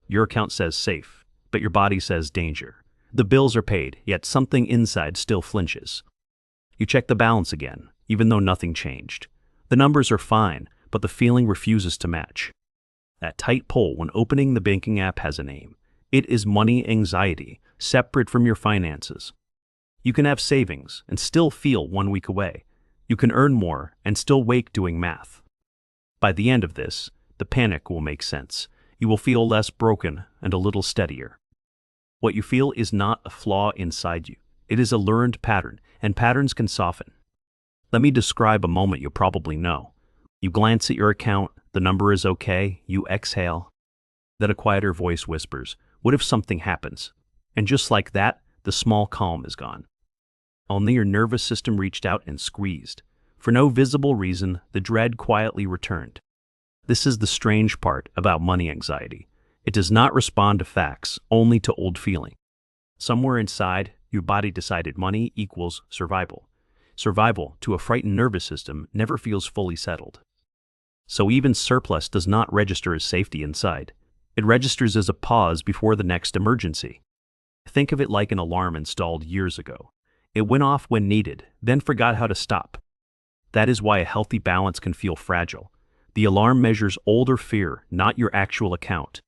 Your account says safe, but your body says danger. The bills are paid, yet something inside still flinches. You check the balance again, even though nothing changed. The numbers are fine, but the feeling refuses to match. That tight pull when opening the banking app has a name. It is money anxiety, separate from your finances. You can have savings and still feel 1 week away. You can earn more and still wake doing math. By the end of this, the panic will make sense. You will feel less broken and a little steadier. What you feel is not a flaw inside you. It is a learned pattern, and patterns can soften. Let me describe a moment you probably know. You glance at your account, the number is okay, you exhale. Then a quieter voice whispers, "What if something happens?" And just like that, the small calm is gone. Only your nervous system reached out and squeezed. For no visible reason, the dread quietly returned. This is the strange part about money anxiety. It does not respond to facts, only to old feeling. Somewhere inside, your body decided money equals survival. Survival, to a frightened nervous system, never feels fully settled. So even surplus does not register as safety inside. It registers as a pause before the next emergency. Think of it like an alarm installed years ago. It went off when needed, then forgot how to stop. That is why a healthy balance can feel fragile. The alarm measures older fear, not your actual account.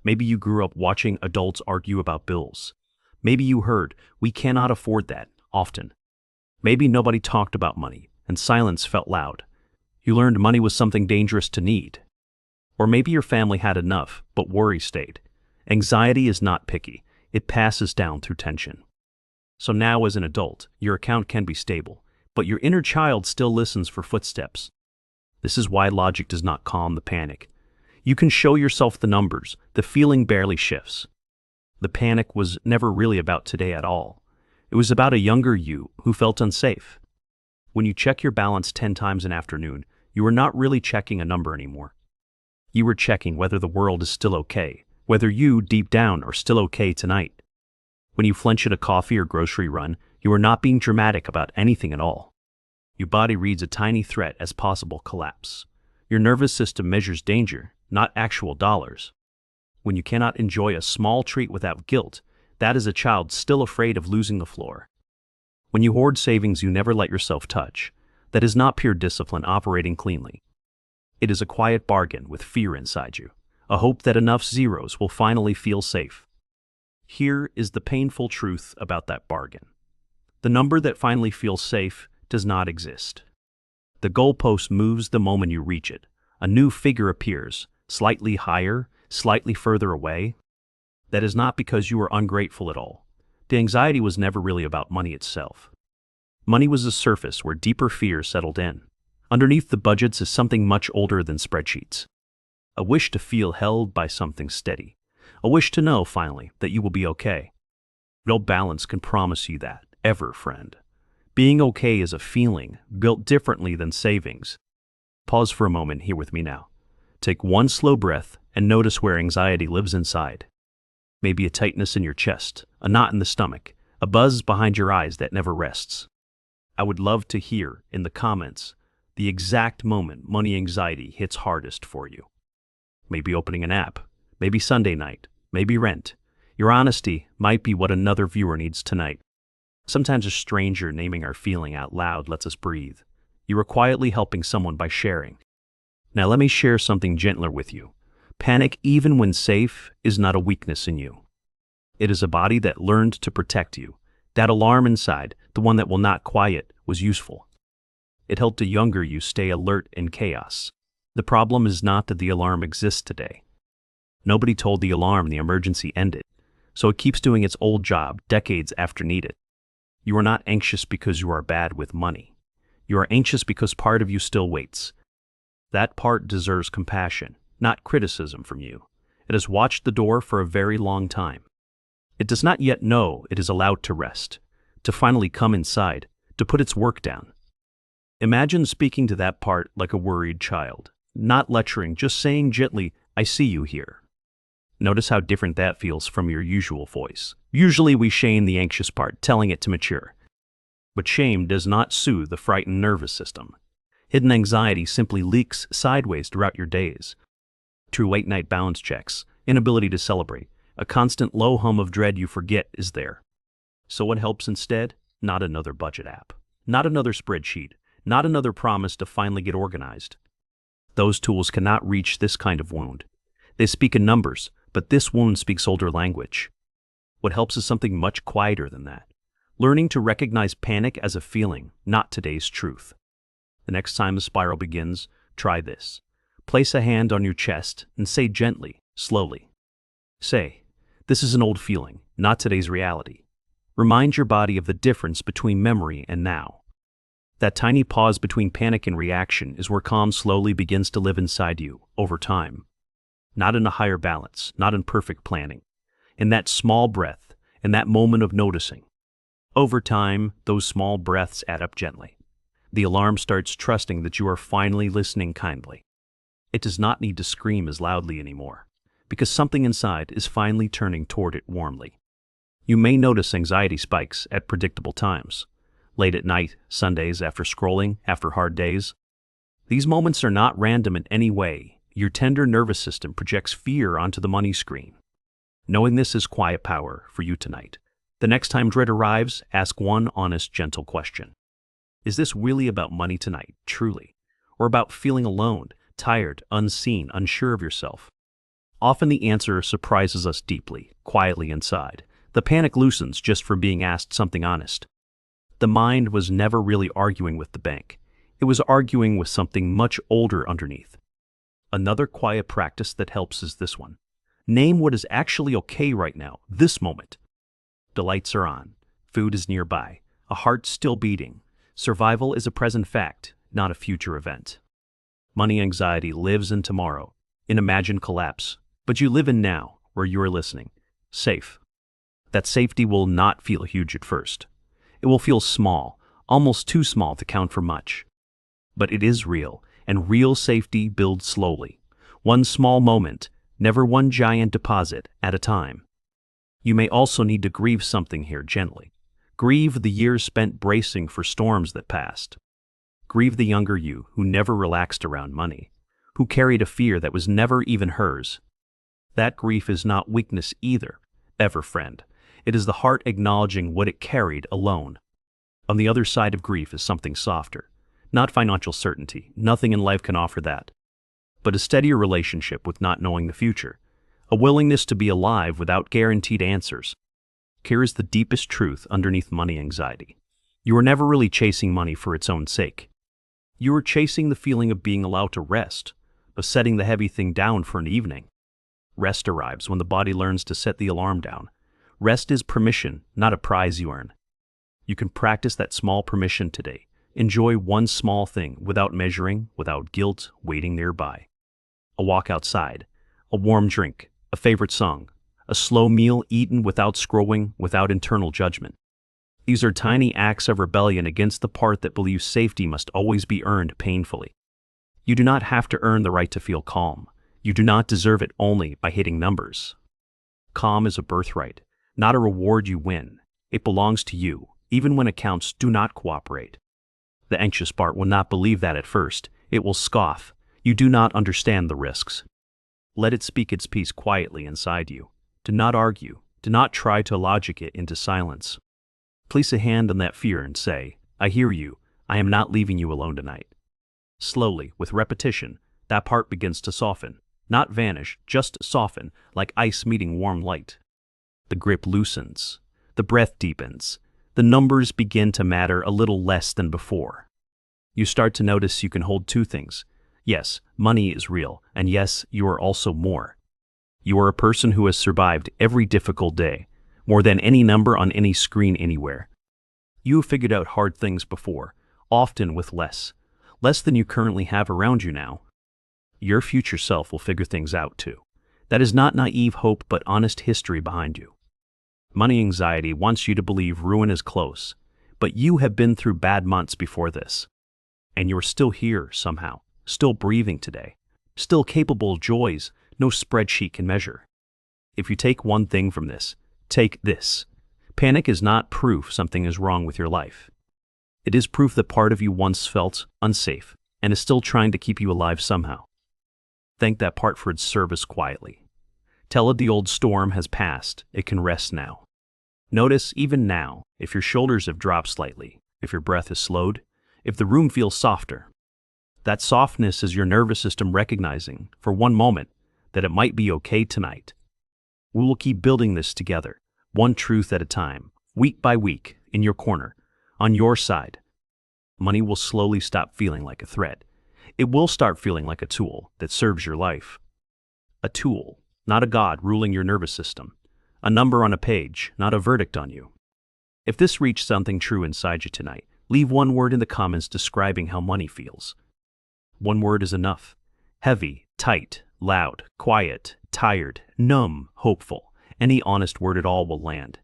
Maybe you grew up watching adults argue about bills. Maybe you heard, "We cannot afford that," often. Maybe nobody talked about money, and silence felt loud. You learned money was something dangerous to need. Or maybe your family had enough, but worry stayed. Anxiety is not picky. It passes down through tension. So now as an adult, your account can be stable, but your inner child still listens for footsteps. This is why logic does not calm the panic. You can show yourself the numbers, the feeling barely shifts. The panic was never really about today at all. It was about a younger you who felt unsafe. When you check your balance 10 times an afternoon, you are not really checking a number anymore. You are checking whether the world is still okay, whether you, deep down, are still okay tonight. When you flinch at a coffee or grocery run, you are not being dramatic about anything at all. Your body reads a tiny threat as possible collapse. Your nervous system measures danger, not actual dollars. When you cannot enjoy a small treat without guilt, that is a child still afraid of losing the floor. When you hoard savings you never let yourself touch, that is not pure discipline operating cleanly. It is a quiet bargain with fear inside you, a hope that enough zeros will finally feel safe. Here is the painful truth about that bargain. The number that finally feels safe does not exist. The goalpost moves the moment you reach it. A new figure appears, slightly higher, slightly further away. That is not because you are ungrateful at all. The anxiety was never really about money itself. Money was a surface where deeper fear settled in. Underneath the budgets is something much older than spreadsheets. A wish to feel held by something steady. A wish to know, finally, that you will be okay. No balance can promise you that, ever, friend. Being okay is a feeling, built differently than savings. Pause for a moment here with me now. Take one slow breath and notice where anxiety lives inside. Maybe a tightness in your chest, a knot in the stomach, a buzz behind your eyes that never rests. I would love to hear, in the comments, the exact moment money anxiety hits hardest for you. Maybe opening an app, maybe Sunday night, maybe rent. Your honesty might be what another viewer needs tonight. Sometimes a stranger naming our feeling out loud lets us breathe. You are quietly helping someone by sharing. Now let me share something gentler with you. Panic, even when safe, is not a weakness in you. It is a body that learned to protect you. That alarm inside, the one that will not quiet, was useful. It helped a younger you stay alert in chaos. The problem is not that the alarm exists today. Nobody told the alarm the emergency ended, so it keeps doing its old job decades after needed. You are not anxious because you are bad with money. You are anxious because part of you still waits. That part deserves compassion, not criticism from you. It has watched the door for a very long time. It does not yet know it is allowed to rest, to finally come inside, to put its work down. Imagine speaking to that part like a worried child, not lecturing, just saying gently, "I see you here." Notice how different that feels from your usual voice. Usually we shame the anxious part, telling it to mature. But shame does not soothe the frightened nervous system. Hidden anxiety simply leaks sideways throughout your days. Through late-night balance checks, inability to celebrate, a constant low hum of dread you forget is there. So what helps instead? Not another budget app, not another spreadsheet, not another promise to finally get organized. Those tools cannot reach this kind of wound. They speak in numbers, but this wound speaks older language. What helps is something much quieter than that. Learning to recognize panic as a feeling, not today's truth. The next time the spiral begins, try this. Place a hand on your chest and say gently, slowly. Say, this is an old feeling, not today's reality. Remind your body of the difference between memory and now. That tiny pause between panic and reaction is where calm slowly begins to live inside you, over time. Not in a higher balance, not in perfect planning. In that small breath, in that moment of noticing. Over time, those small breaths add up gently. The alarm starts trusting that you are finally listening kindly. It does not need to scream as loudly anymore, because something inside is finally turning toward it warmly. You may notice anxiety spikes at predictable times. Late at night, Sundays, after scrolling, after hard days. These moments are not random in any way. Your tender nervous system projects fear onto the money screen. Knowing this is quiet power for you tonight. The next time dread arrives, ask one honest, gentle question. Is this really about money tonight, truly? Or about feeling alone, tired, unseen, unsure of yourself? Often the answer surprises us deeply, quietly inside. The panic loosens just from being asked something honest. The mind was never really arguing with the bank. It was arguing with something much older underneath. Another quiet practice that helps is this one. Name what is actually okay right now, this moment. The lights are on. Food is nearby. A heart still beating. Survival is a present fact, not a future event. Money anxiety lives in tomorrow, in imagined collapse, but you live in now, where you are listening. Safe. That safety will not feel huge at first. It will feel small, almost too small to count for much. But it is real, and real safety builds slowly. One small moment, never one giant deposit at a time. You may also need to grieve something here gently. Grieve the years spent bracing for storms that passed. Grieve the younger you who never relaxed around money, who carried a fear that was never even hers. That grief is not weakness either, ever friend. It is the heart acknowledging what it carried alone. On the other side of grief is something softer. Not financial certainty, nothing in life can offer that. But a steadier relationship with not knowing the future. A willingness to be alive without guaranteed answers. Here is the deepest truth underneath money anxiety. You are never really chasing money for its own sake. You are chasing the feeling of being allowed to rest, of setting the heavy thing down for an evening. Rest arrives when the body learns to set the alarm down. Rest is permission, not a prize you earn. You can practice that small permission today. Enjoy one small thing without measuring, without guilt waiting nearby. A walk outside, a warm drink, a favorite song, a slow meal eaten without scrolling, without internal judgment. These are tiny acts of rebellion against the part that believes safety must always be earned painfully. You do not have to earn the right to feel calm. You do not deserve it only by hitting numbers. Calm is a birthright, not a reward you win. It belongs to you, even when accounts do not cooperate. The anxious part will not believe that at first. It will scoff. You do not understand the risks. Let it speak its piece quietly inside you. Do not argue. Do not try to logic it into silence. Place a hand on that fear and say, I hear you. I am not leaving you alone tonight. Slowly, with repetition, that part begins to soften. Not vanish, just soften, like ice meeting warm light. The grip loosens. The breath deepens. The numbers begin to matter a little less than before. You start to notice you can hold two things. Yes, money is real, and yes, you are also more. You are a person who has survived every difficult day, more than any number on any screen anywhere. You have figured out hard things before, often with less than you currently have around you now. Your future self will figure things out too. That is not naive hope, but honest history behind you. Money anxiety wants you to believe ruin is close, but you have been through bad months before this. And you are still here somehow, still breathing today, still capable of joys no spreadsheet can measure. If you take one thing from this, take this. Panic is not proof something is wrong with your life. It is proof that part of you once felt unsafe and is still trying to keep you alive somehow. Thank that part for its service quietly. Tell it the old storm has passed, it can rest now. Notice, even now, if your shoulders have dropped slightly, if your breath is slowed, if the room feels softer. That softness is your nervous system recognizing, for one moment, that it might be okay tonight. We will keep building this together, one truth at a time, week by week, in your corner, on your side. Money will slowly stop feeling like a threat. It will start feeling like a tool that serves your life. A tool, not a god ruling your nervous system. A number on a page, not a verdict on you. If this reached something true inside you tonight, leave one word in the comments describing how money feels. One word is enough. Heavy, tight, loud, quiet, tired, numb, hopeful. Any honest word at all will land.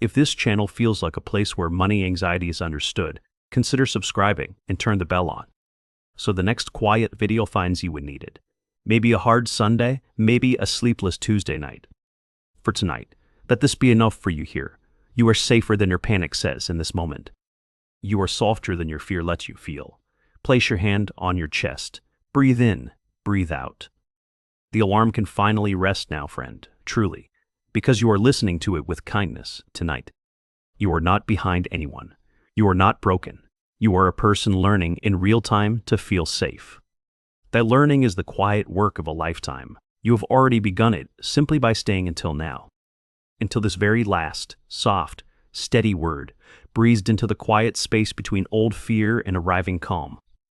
If this channel feels like a place where money anxiety is understood, consider subscribing and turn the bell on, so the next quiet video finds you when needed. Maybe a hard Sunday, maybe a sleepless Tuesday night. For tonight, let this be enough for you here. You are safer than your panic says in this moment. You are softer than your fear lets you feel. Place your hand on your chest. Breathe in, breathe out. The alarm can finally rest now, friend, truly, because you are listening to it with kindness tonight. You are not behind anyone. You are not broken. You are a person learning in real time to feel safe. That learning is the quiet work of a lifetime. You have already begun it simply by staying until now. Until this very last, soft, steady word breathed into the quiet space between old fear and arriving calm.